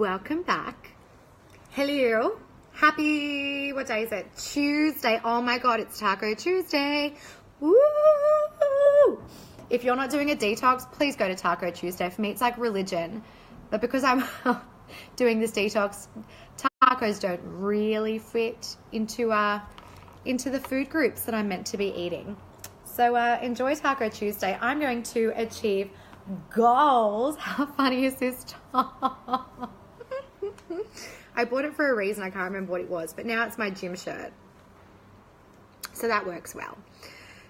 welcome back. Hello. Happy, what day is it? Tuesday. Oh my God, it's Taco Tuesday. Woo! If you're not doing a detox, please go to Taco Tuesday. For me, it's like religion. But because I'm doing this detox, tacos don't really fit into the food groups that I'm meant to be eating. So enjoy Taco Tuesday. I'm going to achieve goals. How funny is this? I bought it for a reason. I can't remember what it was, but now it's my gym shirt. So that works well.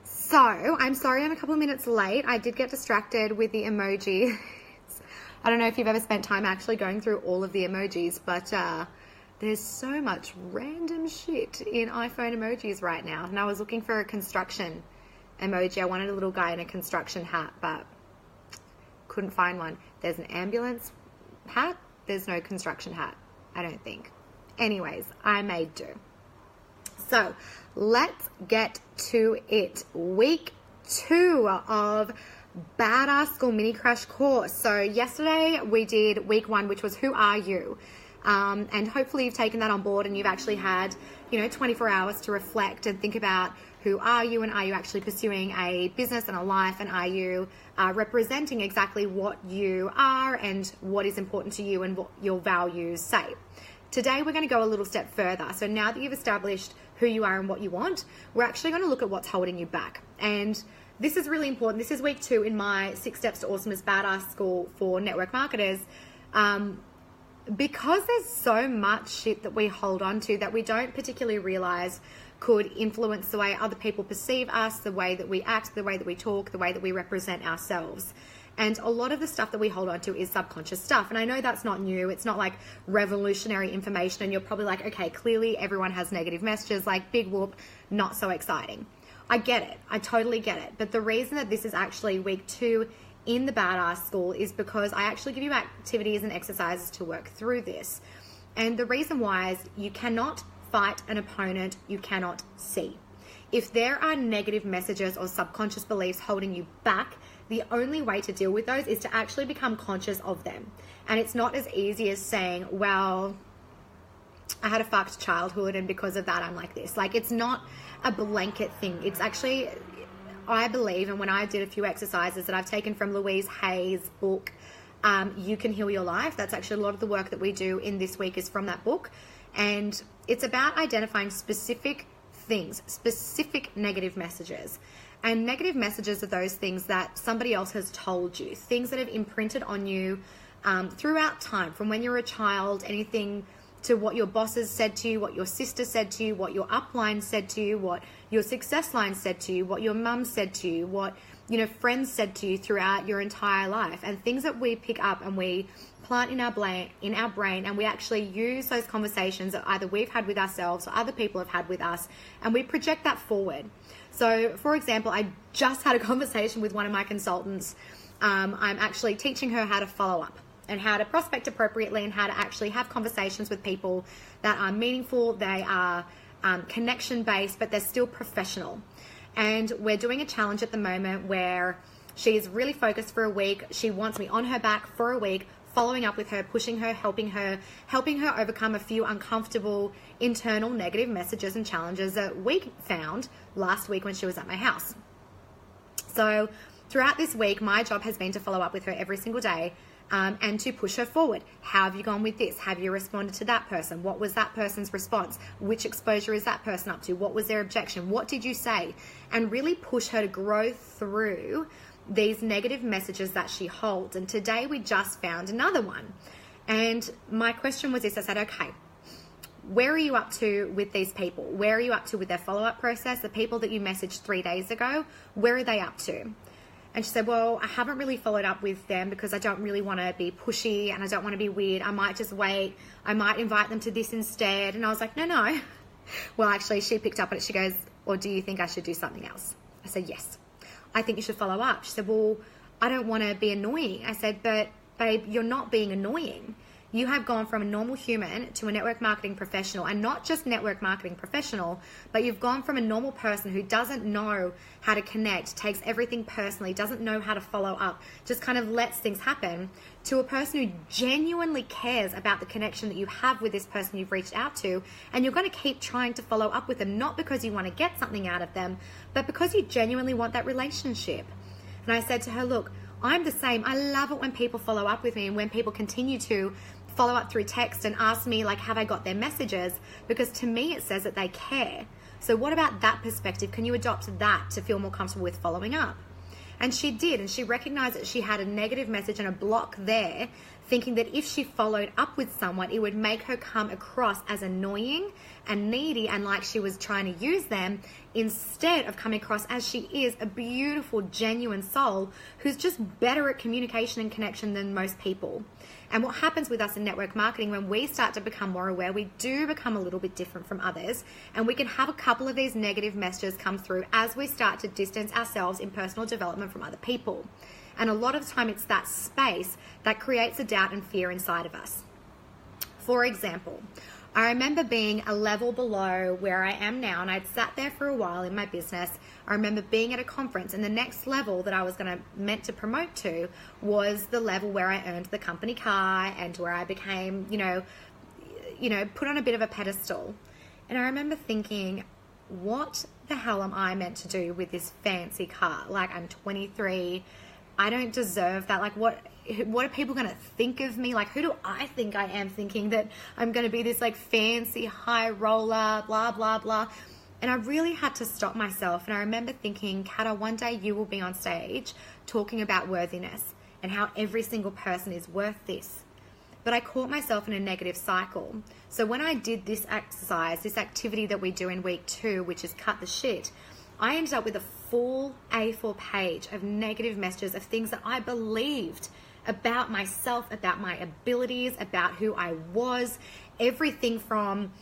So I'm sorry I'm a couple of minutes late. I did get distracted with the emojis. I don't know if you've ever spent time actually going through all of the emojis, but there's so much random shit in iPhone emojis right now. And I was looking for a construction emoji. I wanted a little guy in a construction hat, but couldn't find one. There's an ambulance hat. There's no construction hat, I don't think. Anyways, I made do. So let's get to it. Week 2 of Badass School Mini Crash Course. So yesterday we did week 1, which was Who Are You? And hopefully you've taken that on board and you've actually had, 24 hours to reflect and think about who are you, and are you actually pursuing a business and a life, and are you representing exactly what you are and what is important to you and what your values say. Today we're going to go a little step further. So now that you've established who you are and what you want, we're actually going to look at what's holding you back. And this is really important. This is week 2 in my 6 Steps to Awesomeness Badass School for network marketers. Because there's so much shit that we hold on to that we don't particularly realize could influence the way other people perceive us, the way that we act, the way that we talk, the way that we represent ourselves. And a lot of the stuff that we hold on to is subconscious stuff. And I know that's not new. It's not like revolutionary information. And you're probably like, okay, clearly everyone has negative messages, like big whoop, not so exciting. I get it. I totally get it. But the reason that this is actually week 2 in the Badass School is because I actually give you activities and exercises to work through this. And the reason why is you cannot fight an opponent you cannot see. If there are negative messages or subconscious beliefs holding you back, the only way to deal with those is to actually become conscious of them. And it's not as easy as saying, well, I had a fucked childhood and because of that I'm like this. Like, it's not a blanket thing. It's actually, I believe, and when I did a few exercises that I've taken from Louise Hay's book, You Can Heal Your Life. That's actually a lot of the work that we do in this week is from that book. And it's about identifying specific things, specific negative messages. And negative messages are those things that somebody else has told you, things that have imprinted on you throughout time, from when you were a child, anything to what your bosses said to you, what your sister said to you, what your upline said to you, what your success line said to you, what your mum said to you, what friends said to you throughout your entire life, and things that we pick up and we plant in our brain, and we actually use those conversations that either we've had with ourselves or other people have had with us, and we project that forward. So, for example, I just had a conversation with one of my consultants. I'm actually teaching her how to follow up and how to prospect appropriately and how to actually have conversations with people that are meaningful. They are connection-based, but they're still professional. And we're doing a challenge at the moment where she's really focused for a week. She wants me on her back for a week, following up with her, pushing her, helping her overcome a few uncomfortable internal negative messages and challenges that we found last week when she was at my house. So throughout this week, my job has been to follow up with her every single day and to push her forward. How have you gone with this? Have you responded to that person? What was that person's response? Which exposure is that person up to? What was their objection? What did you say? And really push her to grow through these negative messages that she holds. And today we just found another one. And my question was this. I said, okay, where are you up to with these people? Where are you up to with their follow-up process? The people that you messaged 3 days ago, where are they up to? And she said, well, I haven't really followed up with them because I don't really want to be pushy and I don't want to be weird. I might just wait. I might invite them to this instead. And I was like, no. Well, actually, she picked up on it. She goes, or do you think I should do something else? I said, yes, I think you should follow up. She said, well, I don't want to be annoying. I said, but babe, you're not being annoying. You have gone from a normal human to a network marketing professional, and not just network marketing professional, but you've gone from a normal person who doesn't know how to connect, takes everything personally, doesn't know how to follow up, just kind of lets things happen, to a person who genuinely cares about the connection that you have with this person you've reached out to, and you're going to keep trying to follow up with them, not because you want to get something out of them, but because you genuinely want that relationship. And I said to her, look, I'm the same. I love it when people follow up with me and when people continue to follow up through text and ask me, like, have I got their messages? Because to me, it says that they care. So what about that perspective? Can you adopt that to feel more comfortable with following up? And she did, and she recognized that she had a negative message and a block there, thinking that if she followed up with someone, it would make her come across as annoying and needy and like she was trying to use them, instead of coming across as she is a beautiful, genuine soul who's just better at communication and connection than most people. And what happens with us in network marketing, when we start to become more aware, we do become a little bit different from others, and we can have a couple of these negative messages come through as we start to distance ourselves in personal development from other people. And a lot of the time it's that space that creates a doubt and fear inside of us. For example, I remember being a level below where I am now, and I'd sat there for a while in my business. I remember being at a conference, and the next level that I was meant to promote to was the level where I earned the company car and where I became, put on a bit of a pedestal. And I remember thinking, what the hell am I meant to do with this fancy car? Like, I'm 23. I don't deserve that. Like, what are people going to think of me? Like, who do I think I am, thinking that I'm going to be this like fancy high roller, blah, blah, blah. And I really had to stop myself. And I remember thinking, KATA, one day you will be on stage talking about worthiness and how every single person is worth this. But I caught myself in a negative cycle. So when I did this exercise, this activity that we do in week 2, which is cut the shit, I ended up with a full A4 page of negative messages of things that I believed about myself, about my abilities, about who I was, everything from,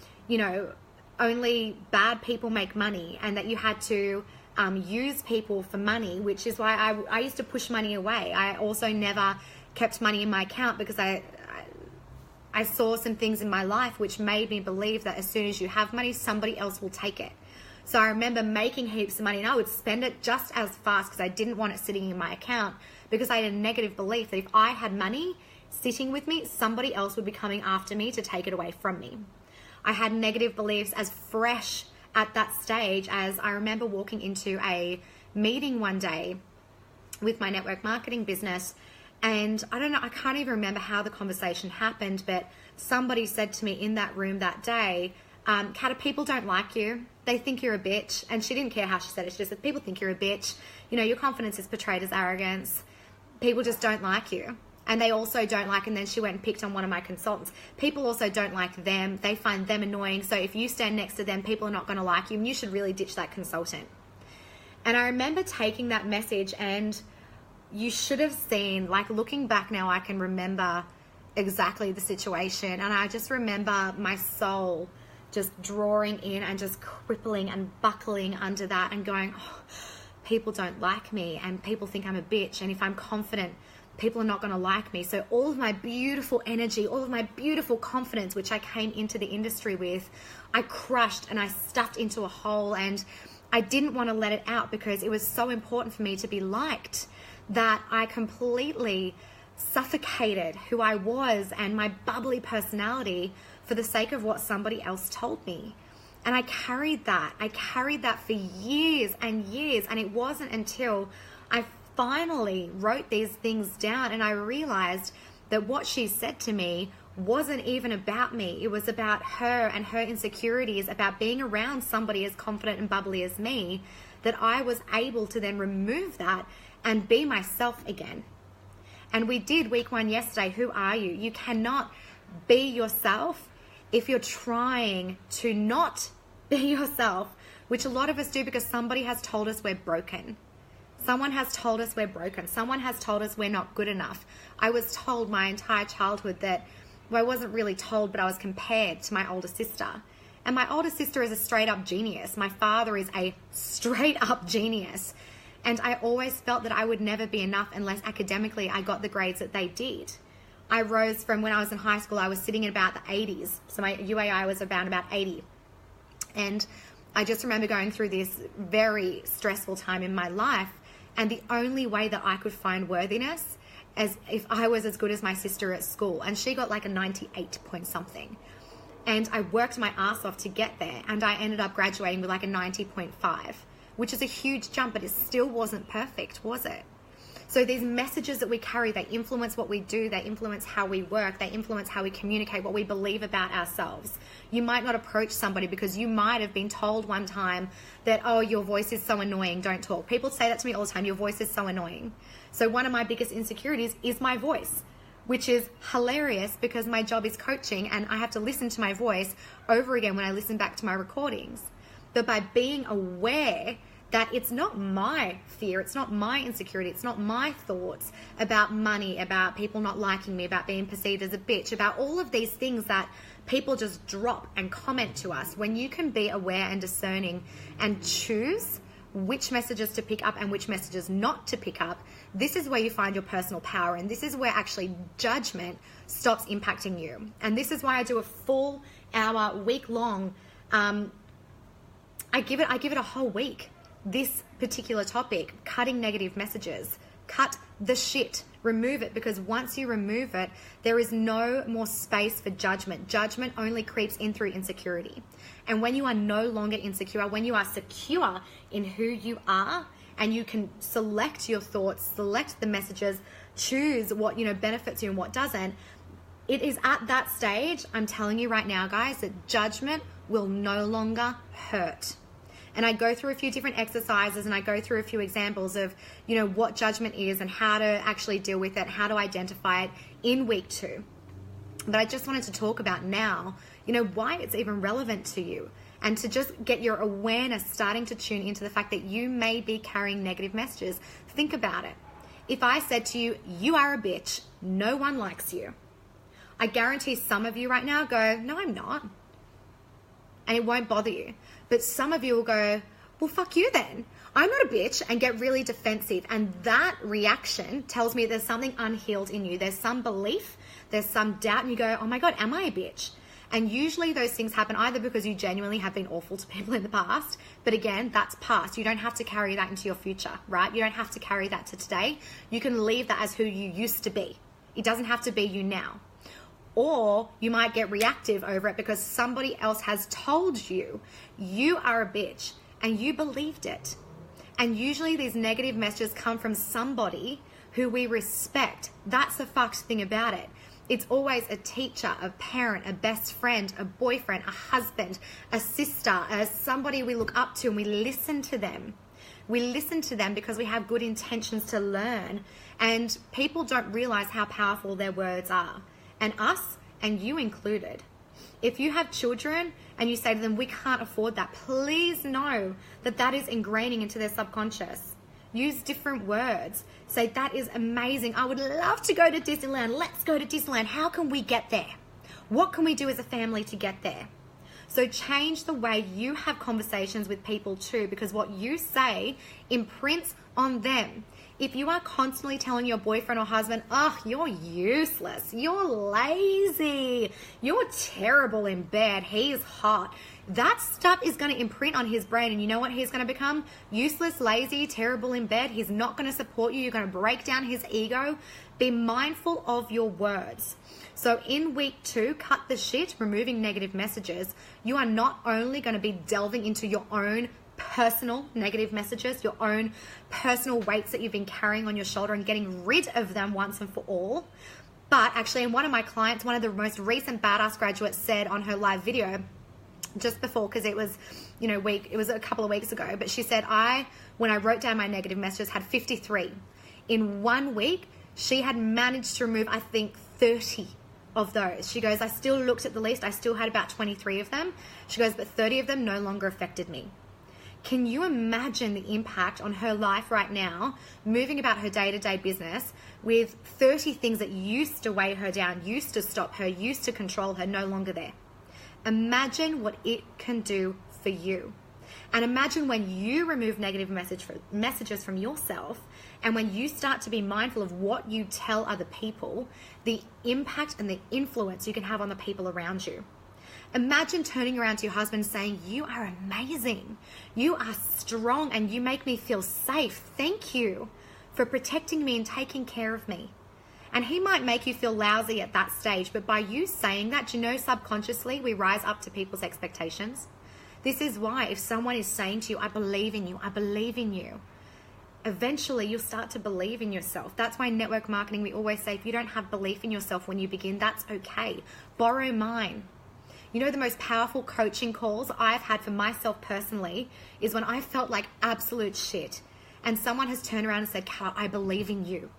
only bad people make money, and that you had to use people for money, which is why I used to push money away. I also never kept money in my account because I saw some things in my life which made me believe that as soon as you have money, somebody else will take it. So I remember making heaps of money, and I would spend it just as fast because I didn't want it sitting in my account, because I had a negative belief that if I had money sitting with me, somebody else would be coming after me to take it away from me. I had negative beliefs as fresh at that stage as I remember walking into a meeting one day with my network marketing business, and I can't even remember how the conversation happened, but somebody said to me in that room that day, KATA, people don't like you. They think you're a bitch. And she didn't care how she said it. She just said, people think you're a bitch. Your confidence is portrayed as arrogance. People just don't like you. And they also don't like, and then she went and picked on one of my consultants. People also don't like them. They find them annoying. So if you stand next to them, people are not going to like you, and you should really ditch that consultant. And I remember taking that message, and you should have seen, like, looking back now, I can remember exactly the situation. And I just remember my soul just drawing in and just crippling and buckling under that and going, oh, people don't like me, and people think I'm a bitch, and if I'm confident, people are not going to like me. So all of my beautiful energy, all of my beautiful confidence, which I came into the industry with, I crushed and I stuffed into a hole, and I didn't want to let it out because it was so important for me to be liked that I completely suffocated who I was and my bubbly personality for the sake of what somebody else told me. And I carried that for years and years. And it wasn't until I finally wrote these things down and I realized that what she said to me wasn't even about me. It was about her and her insecurities, about being around somebody as confident and bubbly as me, that I was able to then remove that and be myself again. And we did week 1 yesterday. Who are you? You cannot be yourself if you're trying to not be yourself, which a lot of us do because somebody has told us we're broken. Someone has told us we're broken. Someone has told us we're not good enough. I was told my entire childhood that, well, I wasn't really told, but I was compared to my older sister. And my older sister is a straight up genius. My father is a straight up genius. And I always felt that I would never be enough unless academically I got the grades that they did. I rose from when I was in high school, I was sitting at about the 80s. So my UAI was around about 80. And I just remember going through this very stressful time in my life. And the only way that I could find worthiness as if I was as good as my sister at school. And she got like a 98 point something. And I worked my ass off to get there. And I ended up graduating with like a 90.5, which is a huge jump, but it still wasn't perfect, was it? So these messages that we carry, they influence what we do, they influence how we work, they influence how we communicate, what we believe about ourselves. You might not approach somebody because you might have been told one time that, oh, your voice is so annoying, don't talk. People say that to me all the time, your voice is so annoying. So one of my biggest insecurities is my voice, which is hilarious because my job is coaching and I have to listen to my voice over again when I listen back to my recordings. But by being aware that it's not my fear, it's not my insecurity, it's not my thoughts about money, about people not liking me, about being perceived as a bitch, about all of these things that people just drop and comment to us. When you can be aware and discerning and choose which messages to pick up and which messages not to pick up, this is where you find your personal power, and this is where actually judgment stops impacting you. And this is why I do a full hour, week long, I give it a whole week. This particular topic, cutting negative messages, cut the shit, remove it, because once you remove it, there is no more space for judgment. Judgment only creeps in through insecurity. And when you are no longer insecure, when you are secure in who you are, and you can select your thoughts, select the messages, choose what, benefits you and what doesn't, it is at that stage, I'm telling you right now, guys, that judgment will no longer hurt. And I go through a few different exercises and I go through a few examples of, what judgment is and how to actually deal with it, how to identify it in week 2. But I just wanted to talk about now, why it's even relevant to you, and to just get your awareness starting to tune into the fact that you may be carrying negative messages. Think about it. If I said to you, you are a bitch, no one likes you, I guarantee some of you right now go, no, I'm not. And it won't bother you. But some of you will go, well, fuck you then. I'm not a bitch, and get really defensive. And that reaction tells me there's something unhealed in you. There's some belief, there's some doubt, and you go, oh my God, am I a bitch? And usually those things happen either because you genuinely have been awful to people in the past. But again, that's past. You don't have to carry that into your future, right? You don't have to carry that to today. You can leave that as who you used to be. It doesn't have to be you now. Or you might get reactive over it because somebody else has told you you are a bitch and you believed it. And usually these negative messages come from somebody who we respect. That's the fucked thing about it. It's always a teacher, a parent, a best friend, a boyfriend, a husband, a sister, somebody we look up to, and we listen to them. We listen to them because we have good intentions to learn. And people don't realize how powerful their words are. And us, and you included. If you have children and you say to them, we can't afford that, please know that that is ingraining into their subconscious. Use different words. Say, that is amazing. I would love to go to Disneyland. Let's go to Disneyland. How can we get there? What can we do as a family to get there? So change the way you have conversations with people too, because what you say imprints on them. If you are constantly telling your boyfriend or husband, oh, you're useless, you're lazy, you're terrible in bed, he's hot, that stuff is going to imprint on his brain. And you know what he's going to become? Useless, lazy, terrible in bed. He's not going to support you. You're going to break down his ego. Be mindful of your words. So in week 2, cut the shit, removing negative messages. You are not only going to be delving into your own personal negative messages, your own personal weights that you've been carrying on your shoulder, and getting rid of them once and for all. But actually, in one of my clients, one of the most recent badass graduates said on her live video just before, because it was, it was a couple of weeks ago, but she said, when I wrote down my negative messages, had 53. In 1 week, she had managed to remove, I think, 30 of those. She goes, I still looked at the list. I still had about 23 of them. She goes, but 30 of them no longer affected me. Can you imagine the impact on her life right now, moving about her day-to-day business with 30 things that used to weigh her down, used to stop her, used to control her, no longer there? Imagine what it can do for you. And imagine when you remove negative messages from yourself, and when you start to be mindful of what you tell other people, the impact and the influence you can have on the people around you. Imagine turning around to your husband saying, you are amazing, you are strong, and you make me feel safe. Thank you for protecting me and taking care of me. And he might make you feel lousy at that stage, but by you saying that, you know, subconsciously we rise up to people's expectations. This is why if someone is saying to you, I believe in you, I believe in you, eventually you'll start to believe in yourself. That's why network marketing, we always say, if you don't have belief in yourself when you begin, that's okay. Borrow mine. You know, the most powerful coaching calls I've had for myself personally is when I felt like absolute shit and someone has turned around and said, KATA, I believe in you.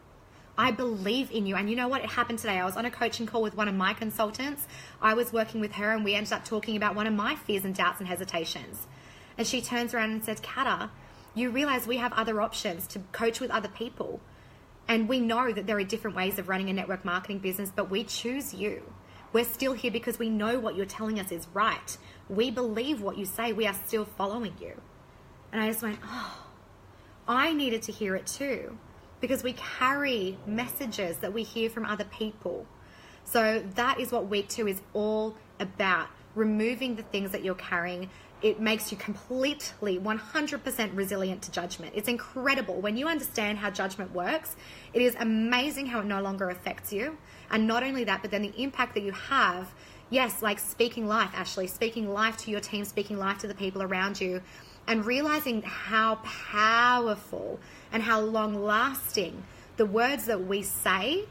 I believe in you. And you know what? It happened today. I was on a coaching call with one of my consultants. I was working with her and we ended up talking about one of my fears and doubts and hesitations. And she turns around and says, KATA, you realize we have other options to coach with other people. And we know that there are different ways of running a network marketing business, but we choose you. We're still here because we know what you're telling us is right. We believe what you say. We are still following you. And I just went, oh, I needed to hear it too, because we carry messages that we hear from other people. So that is what week 2 is all about, removing the things that you're carrying. It makes you completely 100% resilient to judgment. It's incredible. When you understand how judgment works, it is amazing how it no longer affects you. And not only that, but then the impact that you have, yes, like speaking life, Ashley, speaking life to your team, speaking life to the people around you, and realizing how powerful and how long-lasting the words that we say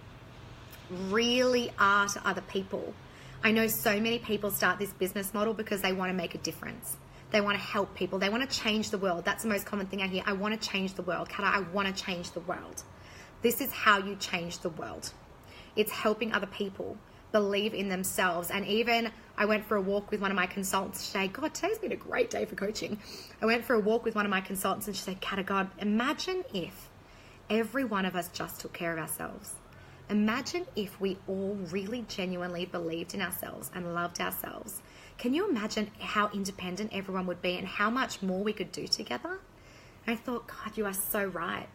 really are to other people. I know so many people start this business model because they want to make a difference. They want to help people. They want to change the world. That's the most common thing I hear. I want to change the world. KATA, I want to change the world. This is how you change the world. It's helping other people believe in themselves. And even I went for a walk with one of my consultants today. God, today's been a great day for coaching. I went for a walk with one of my consultants and she said, KATA, God, imagine if every one of us just took care of ourselves. Imagine if we all really genuinely believed in ourselves and loved ourselves. Can you imagine how independent everyone would be and how much more we could do together? And I thought, God, you are so right.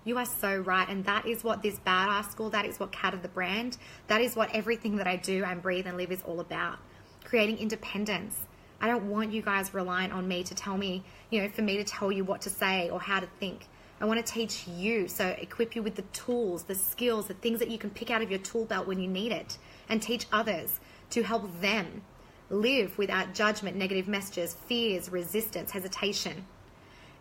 You are so right. And that is what this Badass School, that is what KATA the brand, that is what everything that I do and breathe and live is all about. Creating independence. I don't want you guys relying on me to tell me, you know, for me to tell you what to say or how to think. I want to teach you, so equip you with the tools, the skills, the things that you can pick out of your tool belt when you need it, and teach others to help them live without judgment, negative messages, fears, resistance, hesitation.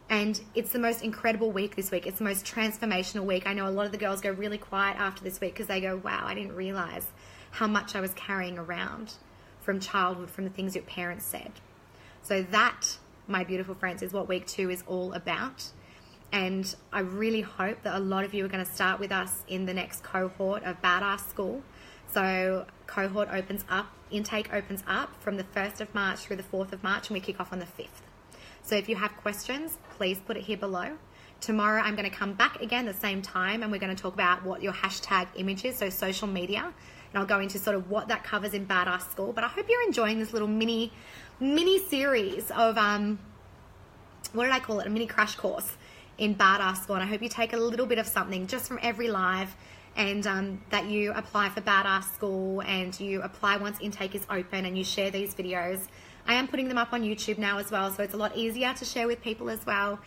And it's the most incredible week this week. It's the most transformational week. I know a lot of the girls go really quiet after this week because they go, wow, I didn't realize how much I was carrying around from childhood, from the things your parents said. So that, my beautiful friends, is what week 2 is all about. And I really hope that a lot of you are going to start with us in the next cohort of Badass School. So cohort opens up, intake opens up from the 1st of March through the 4th of March, and we kick off on the 5th. So if you have questions, please put it here below. Tomorrow I'm going to come back again the same time, and we're going to talk about what your hashtag image is, so social media. And I'll go into sort of what that covers in Badass School. But I hope you're enjoying this little mini series of, what did I call it? A mini crash course in Badass School. And I hope you take a little bit of something just from every live, and that you apply for Badass School, and you apply once intake is open, and you share these videos. I am putting them up on YouTube now as well, so it's a lot easier to share with people as well.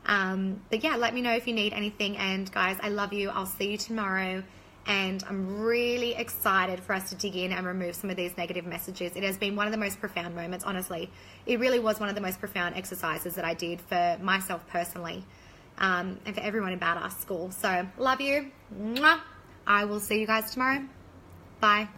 But yeah, let me know if you need anything. And guys, I love you. I'll see you tomorrow. And I'm really excited for us to dig in and remove some of these negative messages. It has been one of the most profound moments, honestly. It really was one of the most profound exercises that I did for myself personally, and for everyone in Badass School. So love you. Mwah. I will see you guys tomorrow. Bye.